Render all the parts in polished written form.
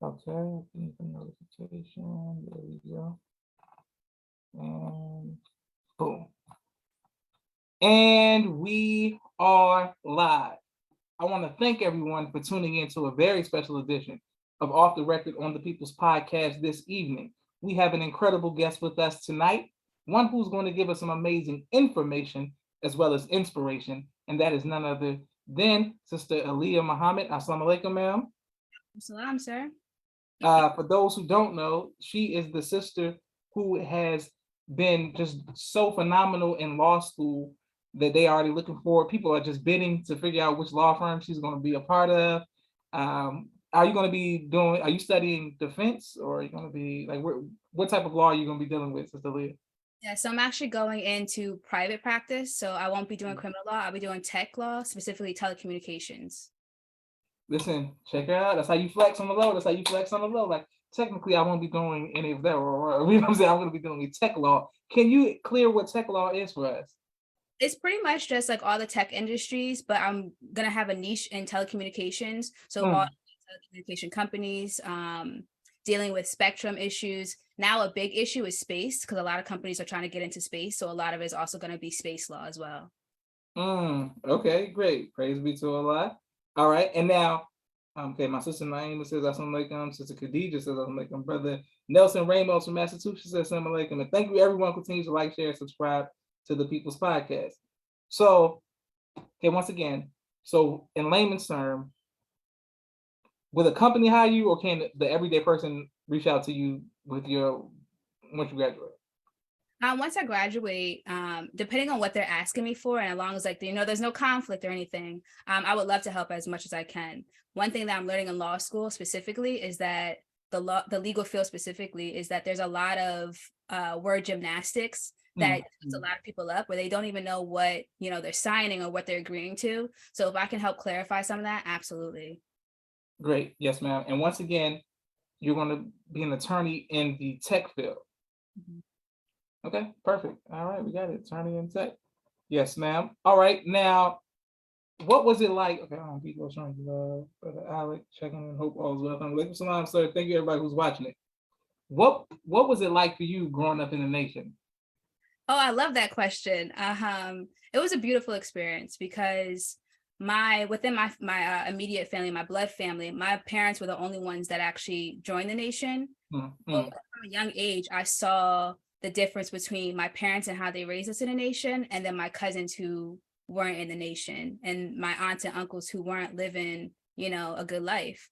Okay, the notification. There we go. And boom. And we are live. I want to thank everyone for tuning in to a very special edition of Off the Record on the People's Podcast this evening. We have an incredible guest with us tonight, one who's going to give us some amazing information as well as inspiration, and that is none other than Sister Aliyyah Muhammad. Assalamu alaikum, ma'am. Salam, sir. For those who don't know, she is the sister who has been just so phenomenal in law school that they are already looking for. People are just bidding to figure out which law firm she's going to be a part of. Are you going to be doing? Are you studying defense, or are you going to be like what type of law are you going to be dealing with, Sister Leah? Yeah, so I'm actually going into private practice. So I won't be doing criminal law. I'll be doing tech law, specifically telecommunications. Listen, check her out. That's how you flex on the low. That's how you flex on the low. Like technically, I won't be doing any of that. Or you know what I'm saying? I'm going to be doing tech law. Can you clear what tech law is for us? It's pretty much just like all the tech industries, but I'm gonna have a niche in telecommunications. So all telecommunication companies, dealing with spectrum issues. Now a big issue is space because a lot of companies are trying to get into space. So a lot of it is also going to be space law as well. Okay, great. Praise be to Allah. All right, and now, okay, my sister Naima says assalamu alaikum. Sister Khadija says assalamu alaikum. Brother Nelson Ramos from Massachusetts says assalamu alaikum. And thank you, everyone. Continue to like, share, subscribe to the People's Podcast. So, okay, once again, so in layman's term, will the company hire you, or can the everyday person reach out to you with your once you graduate? Once I graduate, depending on what they're asking me for, and as long as there's no conflict or anything, I would love to help as much as I can. One thing that I'm learning in law school specifically is that the legal field specifically is that there's a lot of word gymnastics that puts a lot of people up where they don't even know what they're signing or what they're agreeing to. So if I can help clarify some of that, absolutely. Great, yes, ma'am. And once again, you're going to be an attorney in the tech field. Okay, perfect. All right, we got it. Attorney in tech. Yes, ma'am. All right, now, what was it like? Okay, people showing you love. Brother Alec, checking in. Hope all is well. Alaikum salam, sir. Thank you, everybody who's watching it. What was it like for you growing up in the nation? Oh, I love that question. It was a beautiful experience because within my immediate family, my blood family, my parents were the only ones that actually joined the nation. So from a young age, I saw the difference between my parents and how they raised us in a nation, and then my cousins who weren't in the nation, and my aunts and uncles who weren't living, a good life.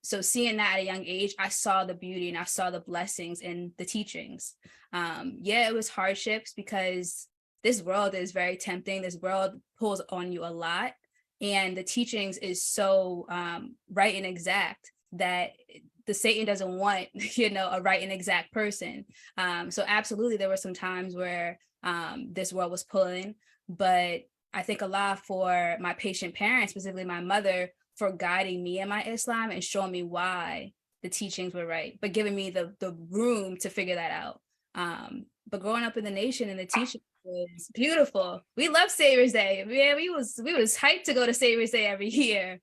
So seeing that at a young age, I saw the beauty and I saw the blessings in the teachings. Yeah, it was hardships because this world is very tempting. This world pulls on you a lot. And the teachings is so right and exact that the Satan doesn't want, a right and exact person. So absolutely, there were some times where this world was pulling, but I think a lot for my patient parents, specifically my mother, for guiding me in my Islam and showing me why the teachings were right, but giving me the room to figure that out. But growing up in the nation and the teaching was beautiful. We love Savior's Day. Yeah, we was hyped to go to Savior's Day every year.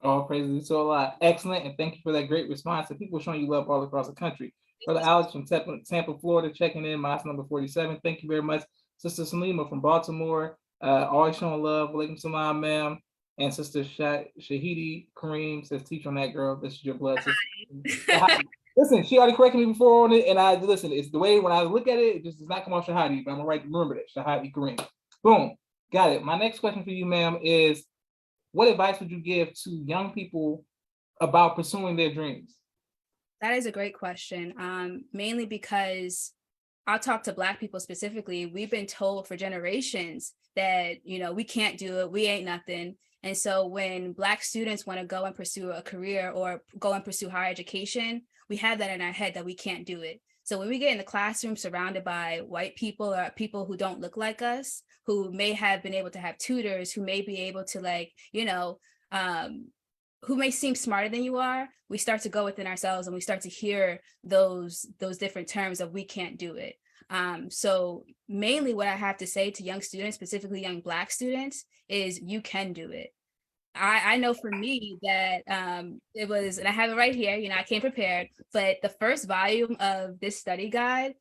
All praises to Allah. Excellent, and thank you for that great response. And people showing you love all across the country. Brother Alex from Tampa, Florida, checking in. Mosque number 47. Thank you very much. Sister Salima from Baltimore, always showing love. Walaikum salam, ma'am. And Sister Shahidi Kareem says, "Teach on that, girl. This is your blood sister." Listen, she already corrected me before on it, and I listen. It's the way when I look at it, it just does not come off Shahadi. But I'm gonna remember that Shahadi Kareem. Boom, got it. My next question for you, ma'am, is: what advice would you give to young people about pursuing their dreams? That is a great question. Mainly because I'll talk to Black people specifically. We've been told for generations that, we can't do it. We ain't nothing. And so when Black students want to go and pursue a career or go and pursue higher education, we have that in our head that we can't do it. So when we get in the classroom surrounded by white people or people who don't look like us, who may have been able to have tutors, who may be able to who may seem smarter than you are, we start to go within ourselves and we start to hear those different terms of we can't do it. So mainly what I have to say to young students, specifically young Black students, is you can do it. I know for me that it was, and I have it right here, I came prepared, but the first volume of this study guide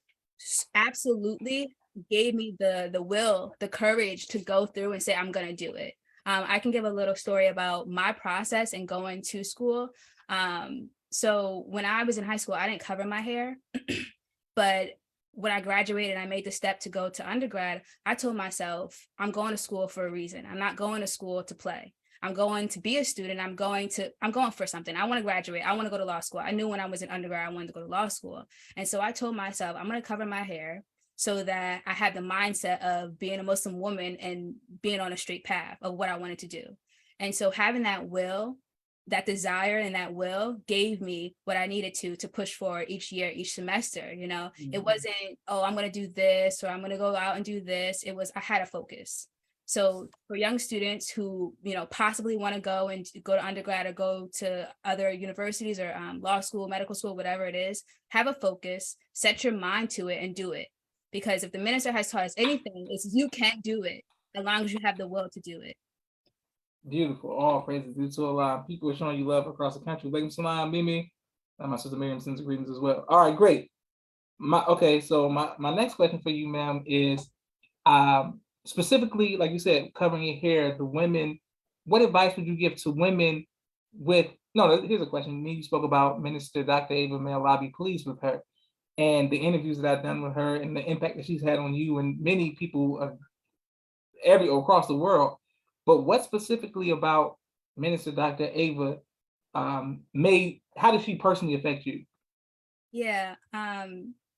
absolutely gave me the will, the courage to go through and say, I'm going to do it. I can give a little story about my process and going to school. So when I was in high school, I didn't cover my hair, but when I graduated, I made the step to go to undergrad. I told myself, I'm going to school for a reason. I'm not going to school to play. I'm going to be a student. I'm going for something. I want to graduate. I want to go to law school. I knew when I was in undergrad, I wanted to go to law school. And so I told myself, I'm going to cover my hair so that I had the mindset of being a Muslim woman and being on a straight path of what I wanted to do. And so having that will, that desire and that will gave me what I needed to push forward each year, each semester. It wasn't, oh, I'm going to do this or I'm going to go out and do this. It was, I had a focus. So for young students who, possibly want to go to undergrad or go to other universities or law school, medical school, whatever it is, have a focus, set your mind to it and do it. Because if the minister has taught us anything, it's you can do it as long as you have the will to do it. Beautiful. All praises due to Allah. People are showing you love across the country. Alaikum salam, Mimi. And my sister Miriam sends greetings as well. All right, great. So my next question for you, ma'am, is specifically, like you said, covering your hair, the women, what advice would you give to women here's a question. You spoke about Minister Dr. Ava Malabi, please, with her, and the interviews that I've done with her and the impact that she's had on you and many people across the world. But what specifically about Minister Dr. Ava how did she personally affect you? Yeah.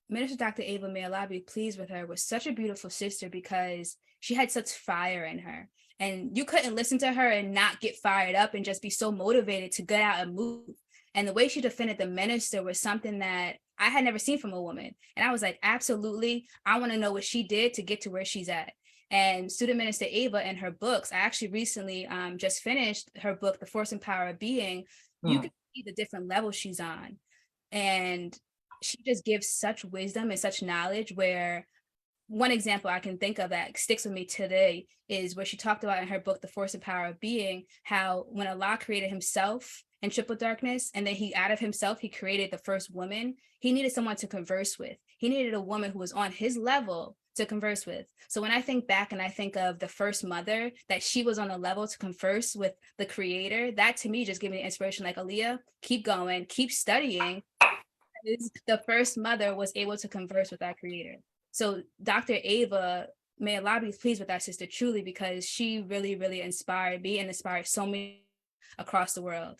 Minister Dr. Ava, may Allah be pleased with her, was such a beautiful sister because she had such fire in her. And you couldn't listen to her and not get fired up and just be so motivated to get out and move. And the way she defended the minister was something that I had never seen from a woman. And I was like, absolutely, I want to know what she did to get to where she's at. And Student Minister Ava in her books, I actually recently just finished her book, The Force and Power of Being. You can see the different levels she's on. And she just gives such wisdom and such knowledge, where one example I can think of that sticks with me today is where she talked about in her book, The Force and Power of Being, how when Allah created himself in triple darkness, and then out of himself, he created the first woman, he needed someone to converse with. He needed a woman who was on his level to converse with. So when I think back and I think of the first mother, that she was on a level to converse with the creator, that to me just gave me inspiration, like, Aliyyah, keep going, keep studying. The first mother was able to converse with our creator. So Dr. Ava, may Allah be pleased with our sister truly, because she really, really inspired me and inspired so many across the world.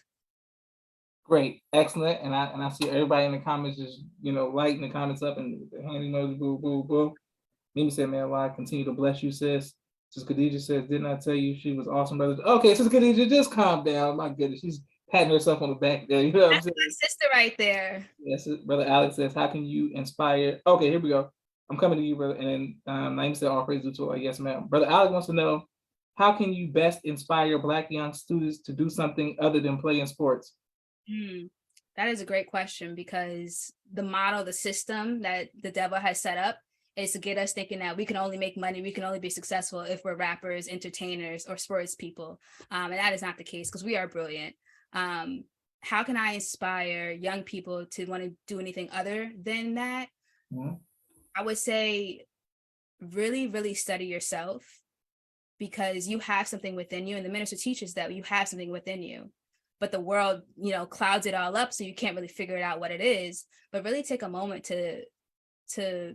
Great, excellent. And I see everybody in the comments just, lighting the comments up and the hand emoji, boo, boo, boo. Mimi said, may Allah continue to bless you, sis. Sister Khadija says, didn't I tell you she was awesome, brother? Okay, Sister Khadija, just calm down. My goodness, she's patting herself on the back there. You know what I'm saying? That's my sister right there. Yes, Brother Alex says, how can you inspire? Okay, here we go. I'm coming to you, brother. And Naima said, all praise due to Allah. Yes, ma'am. Brother Alex wants to know, how can you best inspire Black young students to do something other than play in sports? That is a great question, because the model, the system that the devil has set up is to get us thinking that we can only make money, we can only be successful if we're rappers, entertainers, or sports people. And that is not the case, because we are brilliant. How can I inspire young people to want to do anything other than that? I would say really, really study yourself, because you have something within you. And the minister teaches that you have something within you. But the world, clouds it all up, so you can't really figure it out what it is. But really take a moment to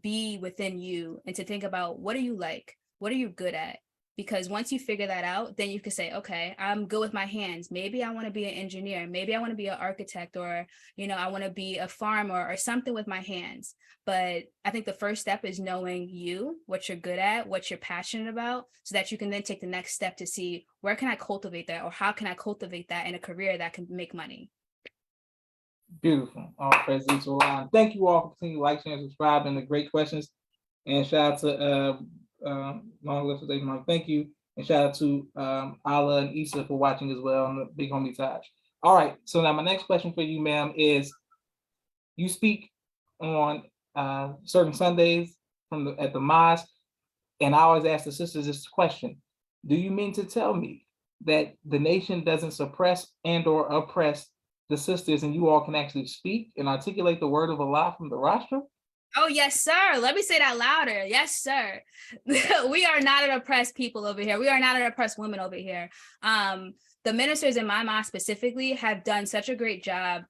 be within you and to think about, what are you like? What are you good at? Because once you figure that out, then you can say, okay, I'm good with my hands. Maybe I want to be an engineer. Maybe I want to be an architect, or, I want to be a farmer or something with my hands. But I think the first step is knowing what you're good at, what you're passionate about, so that you can then take the next step to see, where can I cultivate that, or how can I cultivate that in a career that can make money? Beautiful. All praise to Allah. Thank you all for continuing to like, share, and subscribe, and the great questions. And shout out to long live today, Mom. Thank you. And shout out to Allah and Issa for watching as well, and the big homie Taj. All right. So now my next question for you, ma'am, is, you speak on certain Sundays at the mosque, and I always ask the sisters this question: do you mean to tell me that the nation doesn't suppress and or oppress the sisters, and you all can actually speak and articulate the word of Allah from the rostrum? Oh, yes, sir. Let me say that louder. Yes, sir. We are not an oppressed people over here. We are not an oppressed women over here. The ministers in my mosque specifically have done such a great job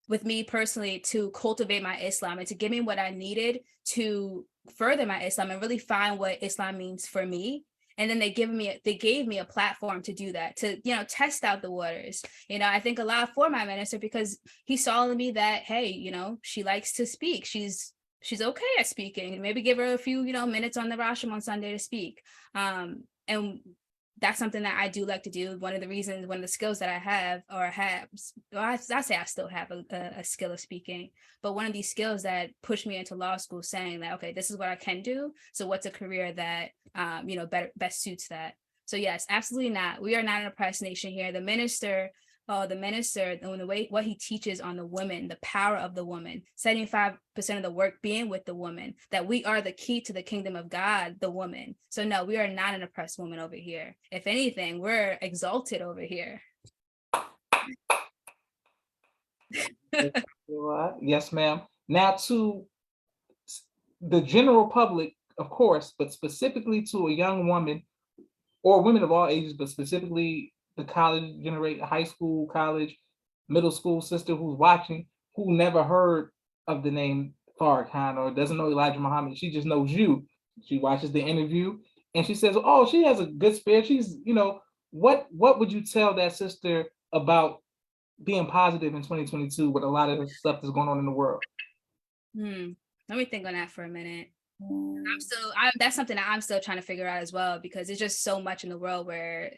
with me personally to cultivate my Islam and to give me what I needed to further my Islam and really find what Islam means for me. And then they gave me a platform to do that, to, test out the waters. I think a lot for my minister, because he saw in me that, hey, she likes to speak. She's okay at speaking. Maybe give her a few, minutes on the rasham on Sunday to speak. And that's something that I do like to do. One of the skills that I have, I say I still have a skill of speaking, but one of these skills that pushed me into law school, saying that, okay, this is what I can do. So what's a career that, best suits that? So yes, absolutely not. We are not an oppressed nation here. The minister, the way what he teaches on the woman, the power of the woman, 75% of the work being with the woman, that we are the key to the kingdom of God, the woman. So no, we are not an oppressed woman over here. If anything, we're exalted over here. Yes, ma'am. Now, to the general public, of course, but specifically to a young woman or women of all ages, but specifically the college generation, high school, college, middle school sister who's watching, who never heard of the name Farrakhan or doesn't know Elijah Muhammad. She just knows you. She watches the interview and she says, oh, she has a good spirit. She's, what would you tell that sister about being positive in 2022 with a lot of the stuff that's going on in the world? Let me think on that for a minute. That's something that I'm still trying to figure out as well, because there's just so much in the world where,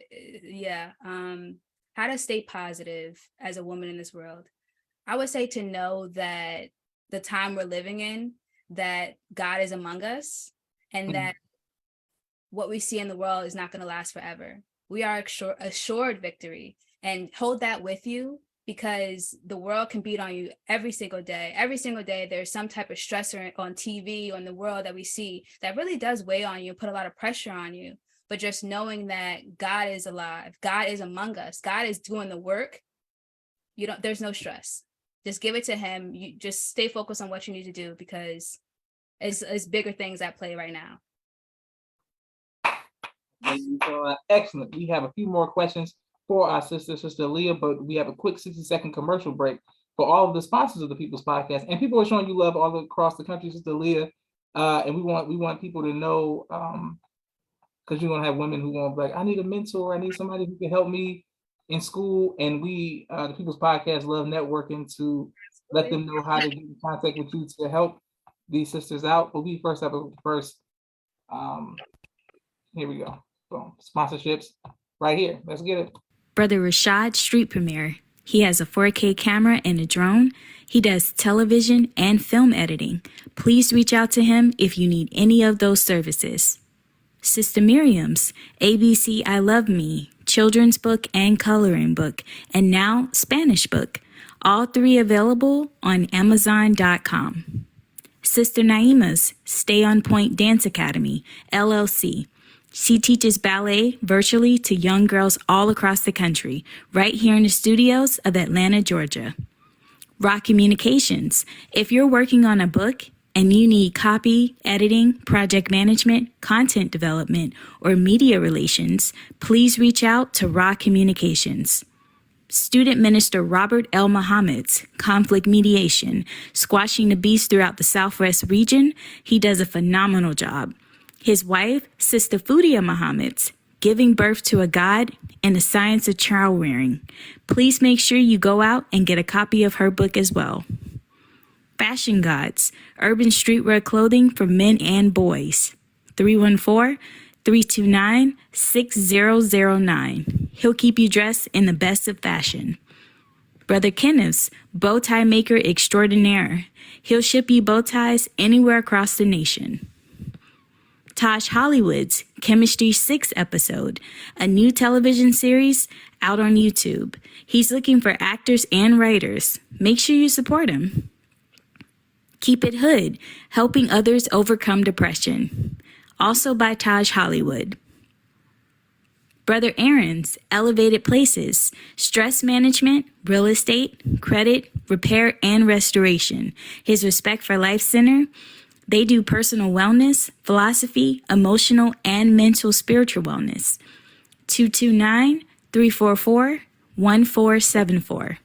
how to stay positive as a woman in this world. I would say to know that the time we're living in, that God is among us, and that what we see in the world is not going to last forever. We are assured victory, and hold that with you, because the world can beat on you every single day. Every single day, there's some type of stressor on TV, on the world that we see that really does weigh on you, put a lot of pressure on you. But just knowing that God is alive, God is among us, God is doing the work, there's no stress. Just give it to him. You just stay focused on what you need to do, because it's bigger things at play right now. Excellent. We have a few more questions for our Sister Aliyyah, but we have a quick 60-second commercial break for all of the sponsors of the People's Podcast. And people are showing you love all across the country, Sister Aliyyah. And we want people to know, because you're gonna have women who want to be like, I need a mentor, I need somebody who can help me in school. And we, the People's Podcast, love networking to let them know how to get in contact with you to help these sisters out. But we first have here we go. Boom. Sponsorships right here. Let's get it. Brother Rashad Street Premiere. He has a 4K camera and a drone. He does television and film editing. Please reach out to him if you need any of those services. Sister Miriam's ABC I Love Me, children's book and coloring book, and now Spanish book. All three available on Amazon.com. Sister Naima's Stay on Point Dance Academy, LLC. She teaches ballet virtually to young girls all across the country, right here in the studios of Atlanta, Georgia. Rock Communications. If you're working on a book and you need copy, editing, project management, content development, or media relations, please reach out to Rock Communications. Student Minister Robert L. Muhammad's Conflict Mediation, squashing the beast throughout the Southwest region. He does a phenomenal job. His wife, Sister Fudia Muhammad's Giving Birth to a God and the Science of Child Rearing. Please make sure you go out and get a copy of her book as well. Fashion Gods, urban streetwear clothing for men and boys. 314-329-6009. He'll keep you dressed in the best of fashion. Brother Kenneth's Bow Tie Maker Extraordinaire. He'll ship you bow ties anywhere across the nation. Taj Hollywood's Chemistry 6 episode, a new television series out on YouTube. He's looking for actors and writers. Make sure you support him. Keep It Hood, helping others overcome depression. Also by Taj Hollywood. Brother Aaron's Elevated Places, Stress Management, Real Estate, Credit, Repair, and Restoration. His Respect for Life Center, they do personal wellness, philosophy, emotional, and mental spiritual wellness. 229-344-1474.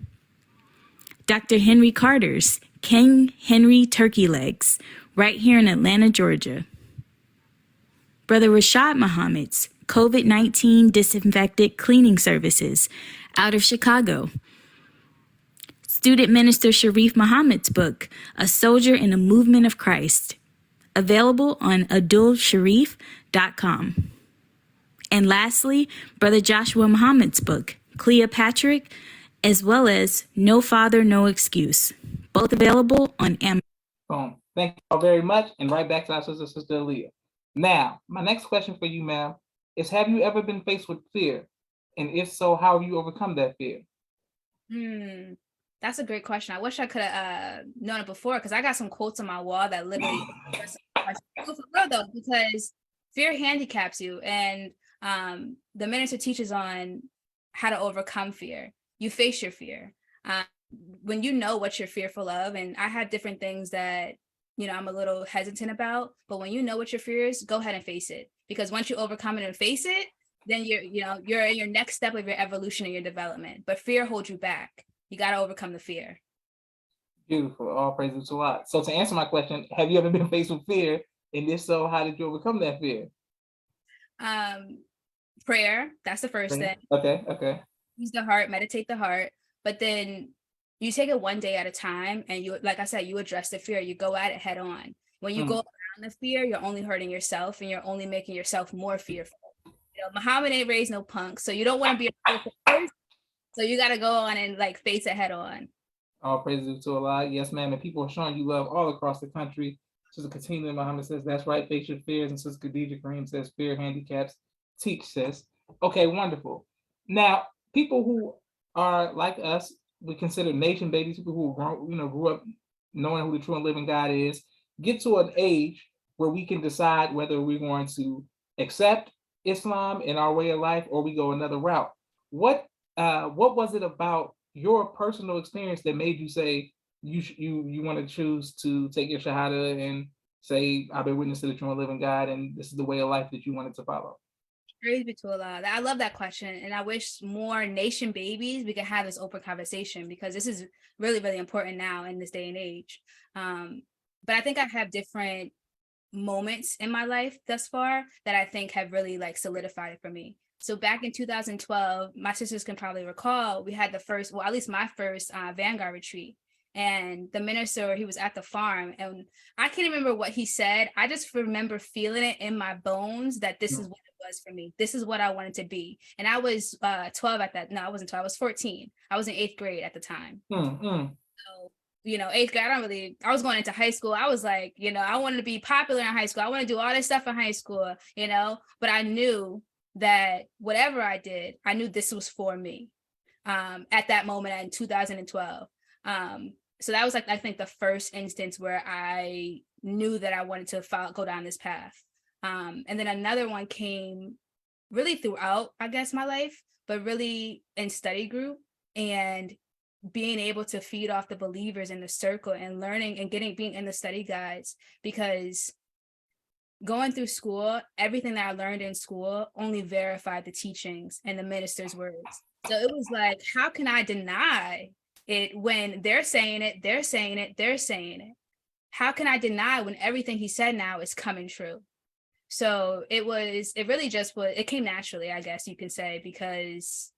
Dr. Henry Carter's King Henry Turkey Legs, right here in Atlanta, Georgia. Brother Rashad Muhammad's COVID-19 Disinfected Cleaning Services, out of Chicago. Student Minister Sharif Muhammad's book, A Soldier in the Movement of Christ, available on adulsharif.com. And lastly, Brother Joshua Muhammad's book, Cleopatra, as well as No Father, No Excuse, both available on Amazon. Boom. Thank you all very much. And right back to our sister, Sister Aliyyah. Now, my next question for you, ma'am, is have you ever been faced with fear? And if so, how have you overcome that fear? That's a great question. I wish I could have known it before, because I got some quotes on my wall that literally for real though, because fear handicaps you, and the minister teaches on how to overcome fear. You face your fear. When you know what you're fearful of, and I have different things that I'm a little hesitant about, but when you know what your fear is, go ahead and face it. Because once you overcome it and face it, then you're in your next step of your evolution and your development. But fear holds you back. You got to overcome the fear. Beautiful. All praises to Allah. So to answer my question, have you ever been faced with fear? And if so, how did you overcome that fear? Prayer. That's the first thing. Okay. Use the heart, meditate the heart. But then you take it one day at a time, and you, like I said, you address the fear. You go at it head on. When you go around the fear, you're only hurting yourself, and you're only making yourself more fearful. Muhammad ain't raised no punk, so you don't want to be a fearful person. So you got to go on and face it head on. All praises to Allah. Yes, ma'am. And people are showing you love all across the country. Sister Katina Muhammad says, that's right, face your fears. And Sister Khadija Kareem says, fear handicaps, teach, sis. Okay, wonderful. Now, people who are like us, we consider nation babies, people who grew up knowing who the true and living God is, get to an age where we can decide whether we're going to accept Islam in our way of life or we go another route. What was it about your personal experience that made you say you want to choose to take your shahada and say, I've been witness to the true and living God, and this is the way of life that you wanted to follow? Praise be to Allah. I love that question. And I wish more nation babies, we could have this open conversation, because this is really, really important now in this day and age. But I think I have different moments in my life thus far that I think have really solidified it for me. So back in 2012, my sisters can probably recall, we had at least my first Vanguard retreat. And the minister, he was at the farm, and I can't remember what he said. I just remember feeling it in my bones that this is what it was for me. This is what I wanted to be. And I was 12 at that. No, I wasn't 12. I was 14. I was in 8th grade at the time. So, 8th grade, I was going into high school. I was like, I wanted to be popular in high school. I want to do all this stuff in high school, but I knew that whatever I did, I knew this was for me at that moment in 2012. So that was I think the first instance where I knew that I wanted to go down this path. And then another one came really throughout, I guess, my life, but really in study group and being able to feed off the believers in the circle and learning and being in the study guides, because going through school, everything that I learned in school only verified the teachings and the minister's words. So it was how can I deny it when they're saying it, they're saying it, they're saying it? How can I deny when everything he said now is coming true? So it came naturally, I guess you could say, because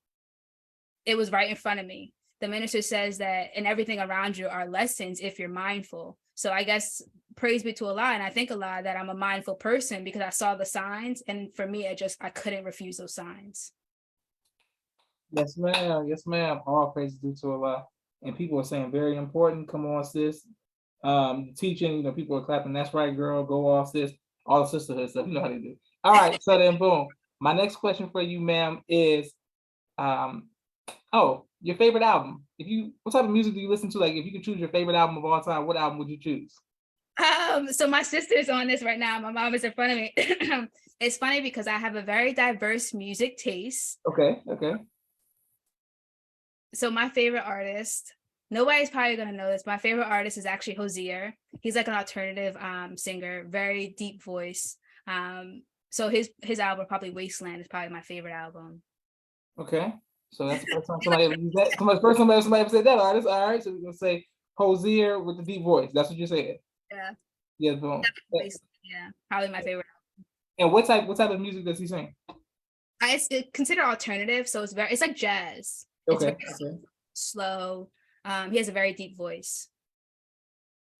it was right in front of me. The minister says that in everything around you are lessons if you're mindful. So I guess praise be to Allah, and I thank Allah that I'm a mindful person, because I saw the signs, and for me, I couldn't refuse those signs. Yes, ma'am. Yes, ma'am. All praise due to Allah. And people are saying very important. Come on, sis. Teaching, people are clapping. That's right, girl. Go off, sis. All the sisterhood stuff. You know how they do. All right. So then, boom. My next question for you, ma'am, is, your favorite album. What type of music do you listen to? If you could choose your favorite album of all time, what album would you choose? So my sister's on this right now. My mom is in front of me. It's funny because I have a very diverse music taste. Okay. So my favorite artist, nobody's probably gonna know this. My favorite artist is actually Hosier. He's like an alternative singer, very deep voice. So his album, probably Wasteland, is probably my favorite album. Okay. So that's the first time somebody ever used that. First time somebody ever said that artist. All right. So we're gonna say Hosier with the deep voice. That's what you're saying. Yeah. Yeah, boom. Yeah, probably my favorite. And what type of music does he sing? It's considered alternative, so it's like jazz. Okay. It's very slow. He has a very deep voice.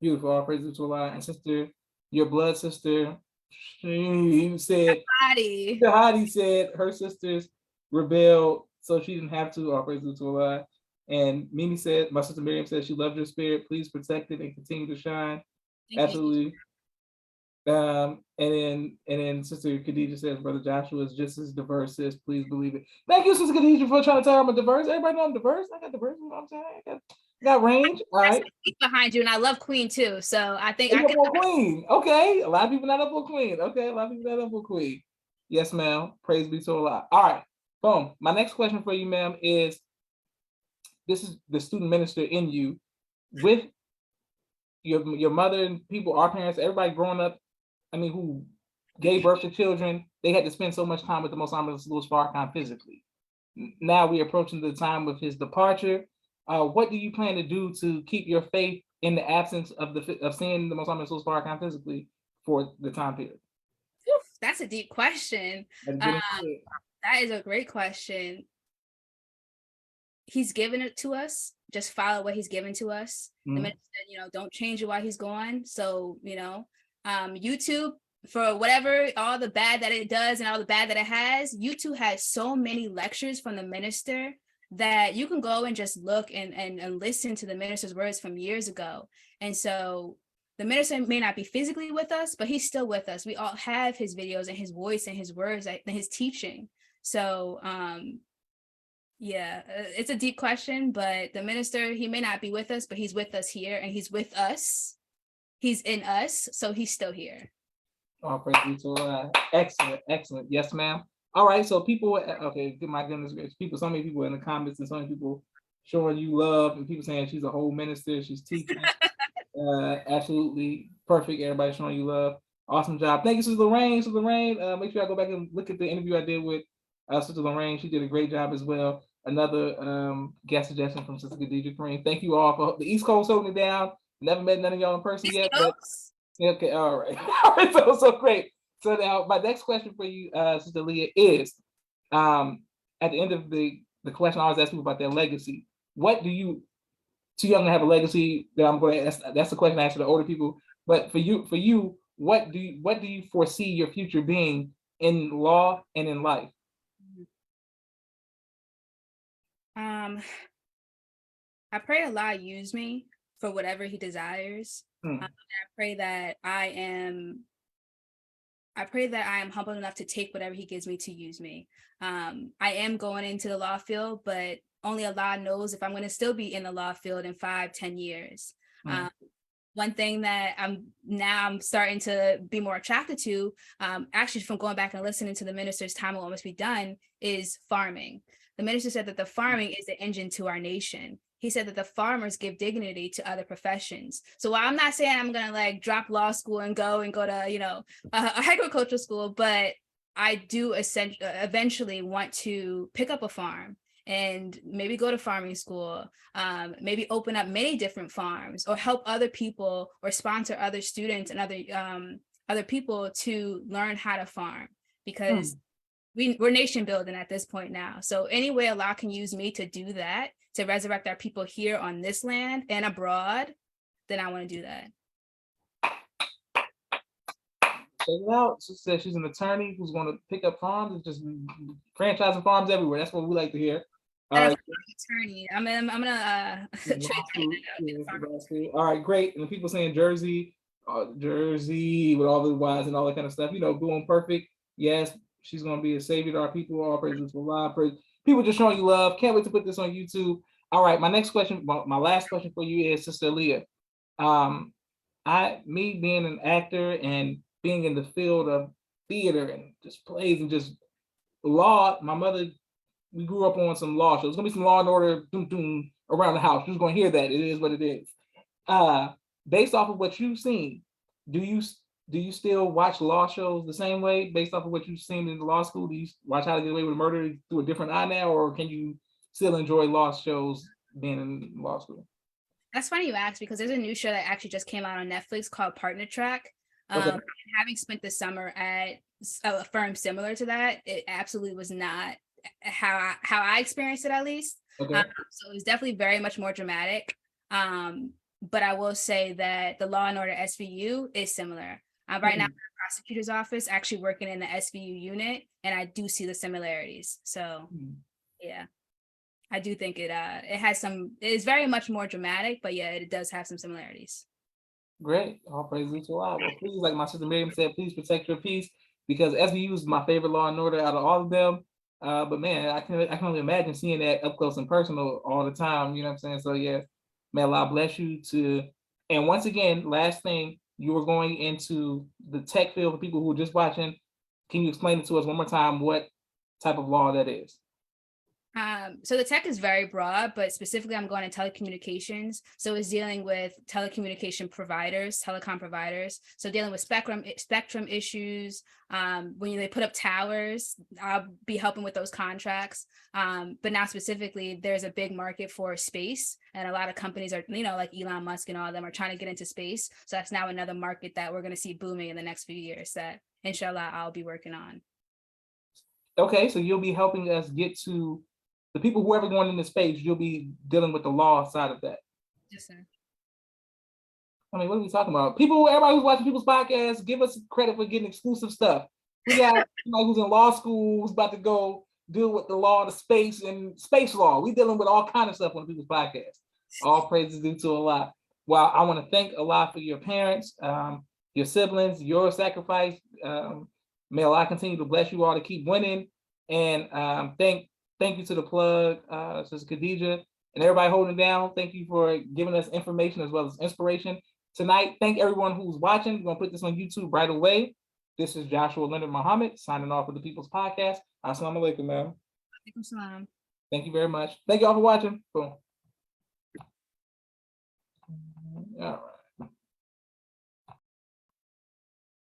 Beautiful. All praises to Allah. And sister, your blood sister, she said, Hadi said her sisters rebelled, so she didn't have to. All praises to Allah. And Mimi said, my sister Miriam said she loved your spirit. Please protect it and continue to shine. Thank Absolutely. you. And then Sister Khadija says, Brother Joshua is just as diverse, sis. Please believe it. Thank you, Sister Khadija, for trying to tell I'm a diverse. Everybody know I'm diverse. I got diverse, you know what I'm saying? I got range. All right. Behind you, and I love Queen too. So I think I can Queen. Okay. A lot of people not up for Queen. Okay, a lot of people not up for Queen. Yes, ma'am. Praise be to Allah. All right. Boom. My next question for you, ma'am, is this is the student minister in you with your mother and people, our parents, everybody growing up, I mean, who gave birth to children, they had to spend so much time with the Most Honorable Louis Farrakhan physically. Now we're approaching the time of his departure. What do you plan to do to keep your faith in the absence of seeing the Most Honorable Louis Farrakhan physically for the time period? Oof, that's a deep question. That is a great question. He's given it to us. Just follow what he's given to us. The minister said, don't change it while he's gone. So, YouTube, for whatever, all the bad that it does and all the bad that it has, YouTube has so many lectures from the minister that you can go and just look and listen to the minister's words from years ago. And so the minister may not be physically with us, but he's still with us. We all have his videos and his voice and his words and his teaching. So, yeah, it's a deep question, but the minister, he may not be with us, but he's with us here, and he's with us. He's in us, so he's still here. Oh, praise be to Allah. Excellent. Yes, ma'am. All right, so people, okay, my goodness gracious, so many people in the comments and so many people showing you love and people saying she's a whole minister, she's teaching. Absolutely perfect. Everybody showing you love. Awesome job. Thank you, Sister Lorraine. Make sure I go back and look at the interview I did with Sister Lorraine. She did a great job as well. Another guest suggestion from Sister Khadija Kareem. Thank you all for the East Coast holding it down. Never met none of y'all in person yet, but okay, all right. All right, so great. So now my next question for you, Sister Leah, is at the end of the question, I always ask people about their legacy. What do you, too young to have a legacy that I'm going to ask, that's the question I ask for the older people. But for you, what do you foresee your future being in law and in life? I pray Allah use me for whatever he desires. I pray that I am humble enough to take whatever he gives me to use me. I am going into the law field, but only Allah knows if I'm going to still be in the law field in 5-10 years. One thing that I'm starting to be more attracted to, actually from going back and listening to the minister's Time Will Almost Be Done, is farming. The minister said that the farming is the engine to our nation. He said that the farmers give dignity to other professions. So while I'm not saying I'm going to drop law school and go to, a agricultural school, but I do eventually want to pick up a farm and maybe go to farming school, maybe open up many different farms or help other people or sponsor other students and other people to learn how to farm, because we're nation building at this point now. So any way Allah can use me to do that, to resurrect our people here on this land and abroad, then I want to do that. Check it out. She said she's an attorney who's going to pick up farms and just franchising farms everywhere. That's what we like to hear. Attorney. I'm gonna all right, great. And the people saying Jersey with all the wives and all that kind of stuff, doing perfect. Yes, she's gonna be a savior to our people. All praises to Allah. People just showing you love. Can't wait to put this on YouTube. All right, my next question, my last question for you is, Sister Aliyyah. Me being an actor and being in the field of theater and just plays and just law. My mother, we grew up on some law shows. There's gonna be some Law and Order doom, doom, around the house. You're just gonna hear that. It is what it is. Based off of what you've seen, do you still watch law shows the same way based off of what you've seen in the law school? Do you watch How to Get Away with Murder through a different eye now, or can you still enjoy law shows being in law school? That's funny you asked, because there's a new show that actually just came out on Netflix called Partner Track. Okay. Having spent the summer at a firm similar to that, it absolutely was not how I experienced it, at least. Okay. So it was definitely very much more dramatic. But I will say that the Law and Order SVU is similar. Right now, I'm in the prosecutor's office, actually working in the SVU unit, and I do see the similarities. So, yeah, I do think it has some. It is very much more dramatic, but yeah, it does have some similarities. Great. All praise to Allah. Well, please, like my sister Miriam said, please protect your peace, because SVU is my favorite Law and Order out of all of them. But man, I can only imagine seeing that up close and personal all the time. You know what I'm saying? So yeah, may Allah bless you to. And once again, last thing, you were going into the tech field for people who are just watching. Can you explain it to us one more time what type of law that is? So the tech is very broad, but specifically I'm going to telecommunications. So it's dealing with telecommunication providers, telecom providers. So dealing with spectrum issues. When they put up towers, I'll be helping with those contracts. But now specifically, there's a big market for space, and a lot of companies are, like Elon Musk and all of them are trying to get into space. So that's now another market that we're going to see booming in the next few years that inshallah I'll be working on. Okay, so you'll be helping us get to the people, whoever going into space, you'll be dealing with the law side of that. Yes, sir. I mean, what are we talking about? People, everybody who's watching people's podcasts, give us credit for getting exclusive stuff. We got somebody who's in law school who's about to go deal with the law of the space and space law. We dealing with all kind of stuff on people's podcasts. All praises due to Allah. Well, I want to thank Allah for your parents, your siblings, your sacrifice. May Allah continue to bless you all to keep winning. And thank you to the plug, Sister Khadija, and everybody holding down. Thank you for giving us information as well as inspiration tonight. Thank everyone who's watching. We're going to put this on YouTube right away. This is Joshua Leonard Muhammad signing off with the People's Podcast. Assalamu alaikum, ma'am. Alaikum salam. Thank you very much. Thank you all for watching. Boom. All right.